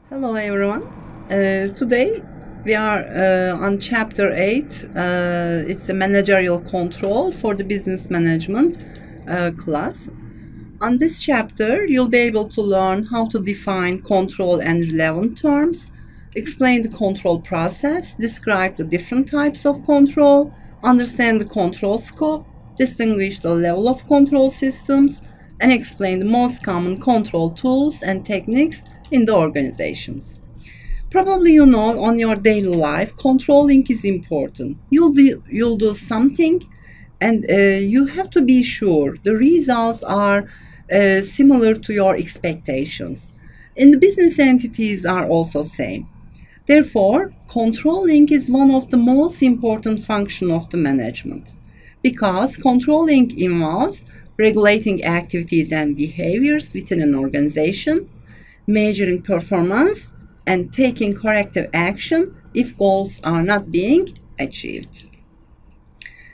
Hello everyone. Today we are on chapter 8. It's the managerial control for the business management class. On this chapter, you'll be able to learn how to define control and relevant terms, explain the control process, describe the different types of control, understand the control scope, distinguish the level of control systems, and explain the most common control tools and techniques in the organizations. Probably you know on your daily life, controlling is important. You'll do something and you have to be sure the results are similar to your expectations. And the business entities are also same. Therefore, controlling is one of the most important functions of the management because controlling involves regulating activities and behaviors within an organization, measuring performance, and taking corrective action if goals are not being achieved.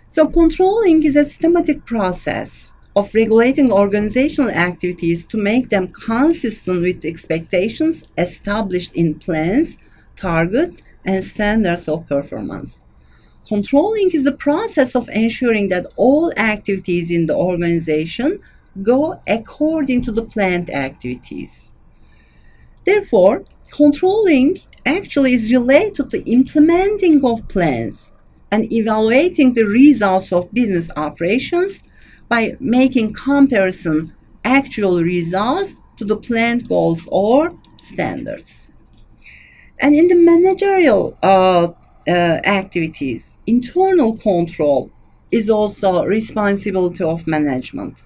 So controlling is a systematic process of regulating organizational activities to make them consistent with expectations established in plans, targets, and standards of performance. Controlling is the process of ensuring that all activities in the organization go according to the planned activities. Therefore, controlling actually is related to implementing of plans and evaluating the results of business operations by making comparison actual results to the planned goals or standards. And in the managerial activities, internal control is also responsibility of management.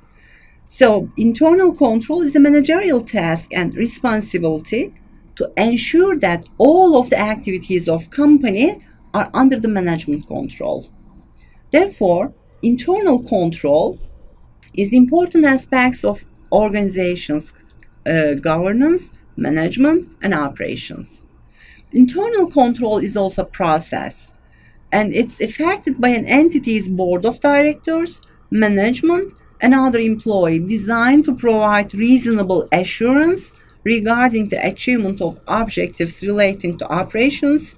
So internal control is a managerial task and responsibility to ensure that all of the activities of company are under the management control. Therefore, internal control is important aspects of organizations' governance, management, and operations. Internal control is also a process, and it's effected by an entity's board of directors, management, and other employee designed to provide reasonable assurance regarding the achievement of objectives relating to operations,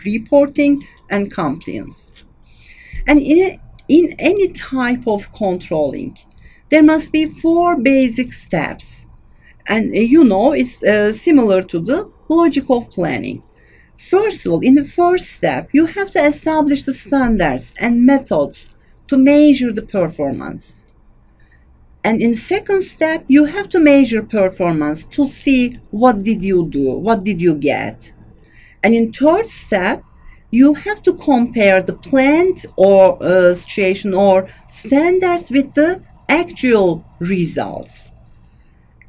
reporting, and compliance. And in any type of controlling, there must be 4 basic steps. And it's similar to the logic of planning. First of all, in the first step, you have to establish the standards and methods to measure the performance. And in second step, you have to measure performance to see what did you do, what did you get. And in third step, you have to compare the planned or situation or standards with the actual results.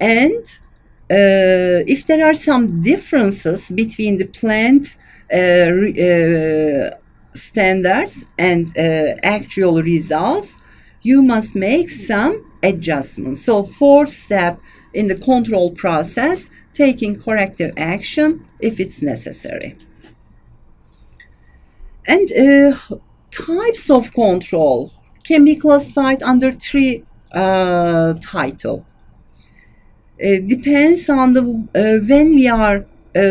And if there are some differences between the planned standards and actual results, you must make some adjustments. So fourth step in the control process, taking corrective action if it's necessary. And types of control can be classified under 3 titles. It depends on the when we are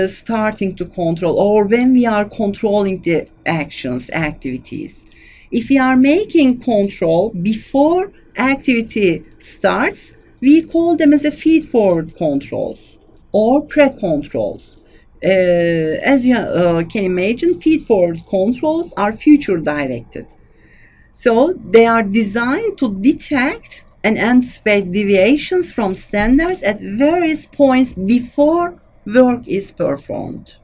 starting to control or when we are controlling the actions, activities. If we are making control before activity starts, we call them as a feed-forward controls or pre-controls. As you can imagine, feed-forward controls are future-directed. So they are designed to detect and anticipate deviations from standards at various points before work is performed.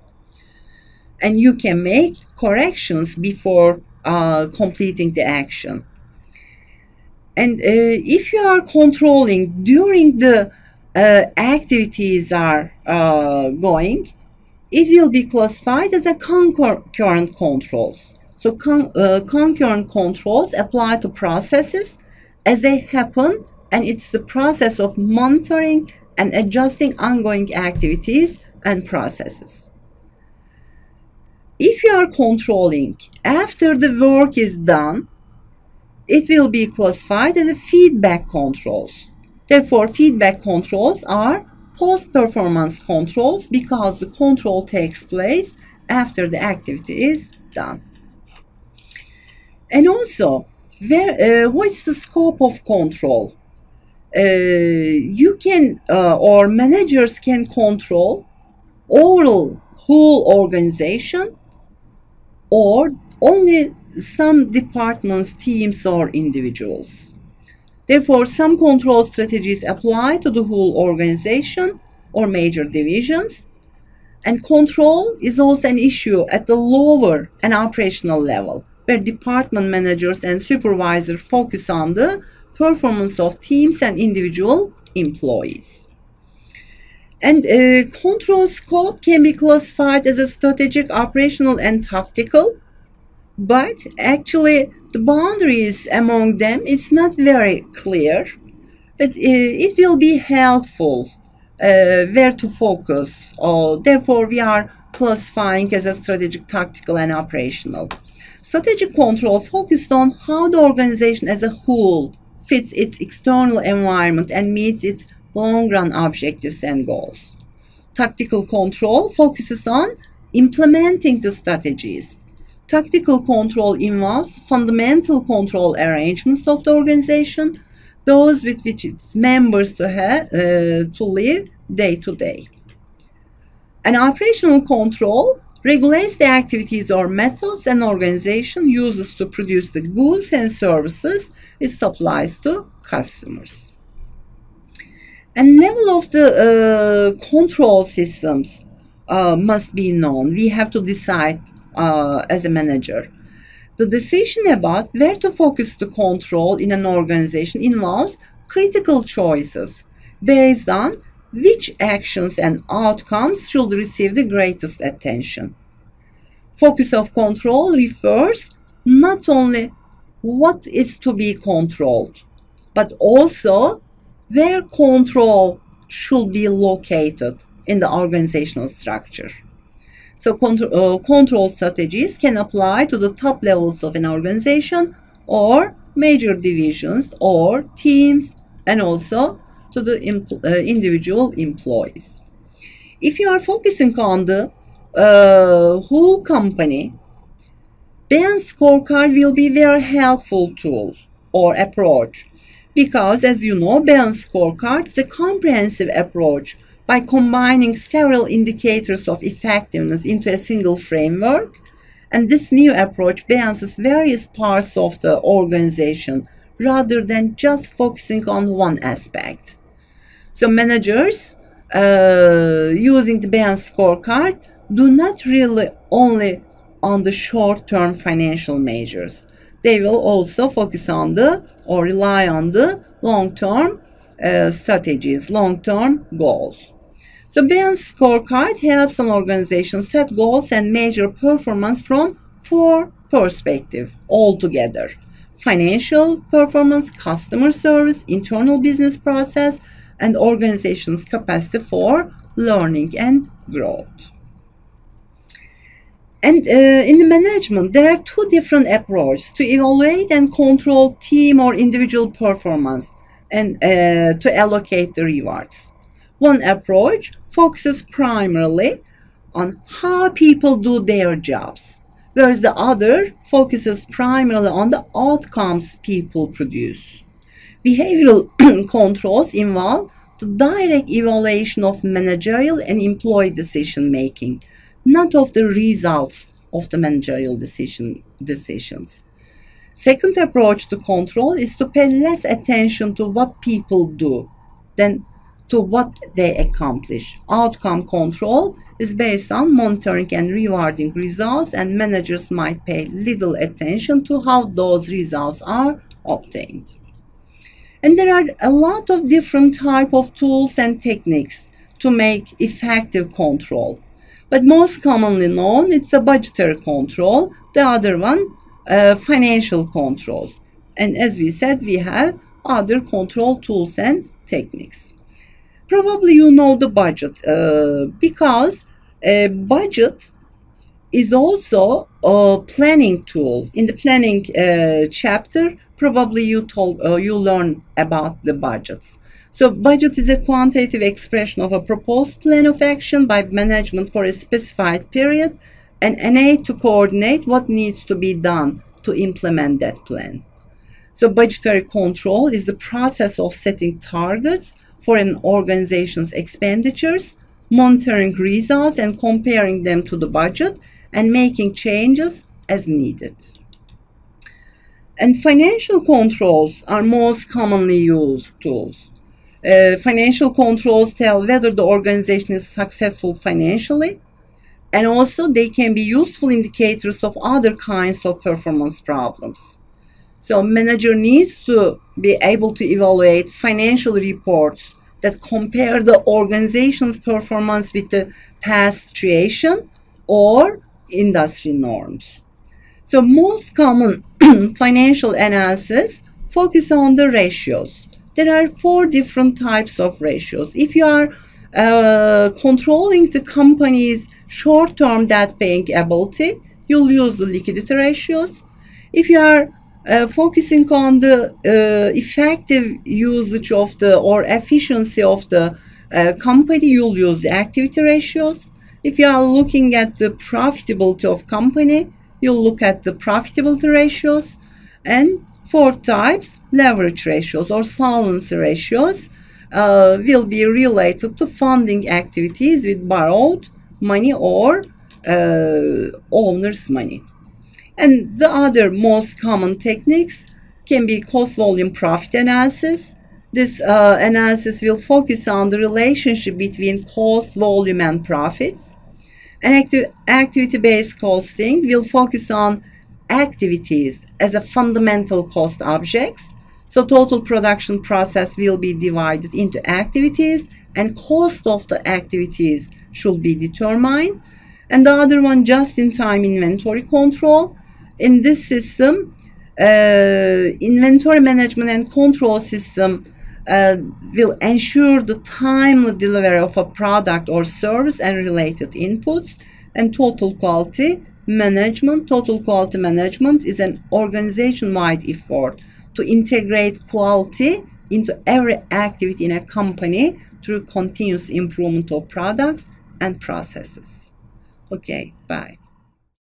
And you can make corrections before completing the action. And if you are controlling during the activities are going, it will be classified as a concurrent controls. So concurrent controls apply to processes as they happen, and it's the process of monitoring and adjusting ongoing activities and processes. If you are controlling after the work is done, it will be classified as a feedback controls. Therefore, feedback controls are post-performance controls because the control takes place after the activity is done. And also, what's the scope of control? You can or managers can control whole organization or only some departments, teams, or individuals. Therefore, some control strategies apply to the whole organization or major divisions, and control is also an issue at the lower and operational level, where department managers and supervisors focus on the performance of teams and individual employees. And control scope can be classified as a strategic, operational, and tactical, but actually the boundaries among them is not very clear. But it will be helpful where to focus. Therefore, we are classifying as a strategic, tactical, and operational. Strategic control focused on how the organization as a whole fits its external environment and meets its long-run objectives and goals. Tactical control focuses on implementing the strategies. Tactical control involves fundamental control arrangements of the organization, those with which its members to live day to day. And operational control regulates the activities or methods an organization uses to produce the goods and services it supplies to customers. And level of the control systems must be known. We have to decide as a manager. The decision about where to focus the control in an organization involves critical choices based on which actions and outcomes should receive the greatest attention. Focus of control refers not only what is to be controlled, but also where control should be located in the organizational structure. So control strategies can apply to the top levels of an organization or major divisions or teams, and also to the individual employees. If you are focusing on the whole company, balanced scorecard will be a very helpful tool or approach, because as you know, balanced scorecard is a comprehensive approach by combining several indicators of effectiveness into a single framework, and this new approach balances various parts of the organization rather than just focusing on one aspect. So managers using the balanced scorecard do not really only on the short-term financial measures. They will also focus on or rely on the long-term strategies, long-term goals. So balanced scorecard helps an organization set goals and measure performance from 4 perspectives altogether: financial performance, customer service, internal business process, and organization's capacity for learning and growth. And in the management, there are 2 different approaches to evaluate and control team or individual performance and to allocate the rewards. One approach focuses primarily on how people do their jobs, whereas the other focuses primarily on the outcomes people produce. Behavioral controls involve the direct evaluation of managerial and employee decision making, not of the results of the managerial decisions. Second approach to control is to pay less attention to what people do than to what they accomplish. Outcome control is based on monitoring and rewarding results, and managers might pay little attention to how those results are obtained. And there are a lot of different types of tools and techniques to make effective control. But most commonly known, it's a budgetary control. The other one, financial controls. And as we said, we have other control tools and techniques. Probably you know the budget because a budget is also a planning tool. In the planning chapter, probably you learn about the budgets. So budget is a quantitative expression of a proposed plan of action by management for a specified period and an aid to coordinate what needs to be done to implement that plan. So budgetary control is the process of setting targets for an organization's expenditures, monitoring results and comparing them to the budget, and making changes as needed. And financial controls are most commonly used tools. Financial controls tell whether the organization is successful financially, and also they can be useful indicators of other kinds of performance problems. So manager needs to be able to evaluate financial reports that compare the organization's performance with the past situation or industry norms. So most common financial analysis focus on the ratios. There are 4 different types of ratios. If you are controlling the company's short-term debt-paying ability, you'll use the liquidity ratios. If you are focusing on the effective usage of the or efficiency of the company, you'll use the activity ratios. If you are looking at the profitability of company, you'll look at the profitability ratios. And 4th types, leverage ratios or solvency ratios, will be related to funding activities with borrowed money or owner's money. And the other most common techniques can be cost volume profit analysis. This analysis will focus on the relationship between cost, volume, and profits. And activity-based costing will focus on activities as a fundamental cost objects. So total production process will be divided into activities and cost of the activities should be determined. And the other one, just-in-time inventory control. In this system, inventory management and control system will ensure the timely delivery of a product or service and related inputs. And total quality management. Total quality management is an organization-wide effort to integrate quality into every activity in a company through continuous improvement of products and processes. Okay, bye.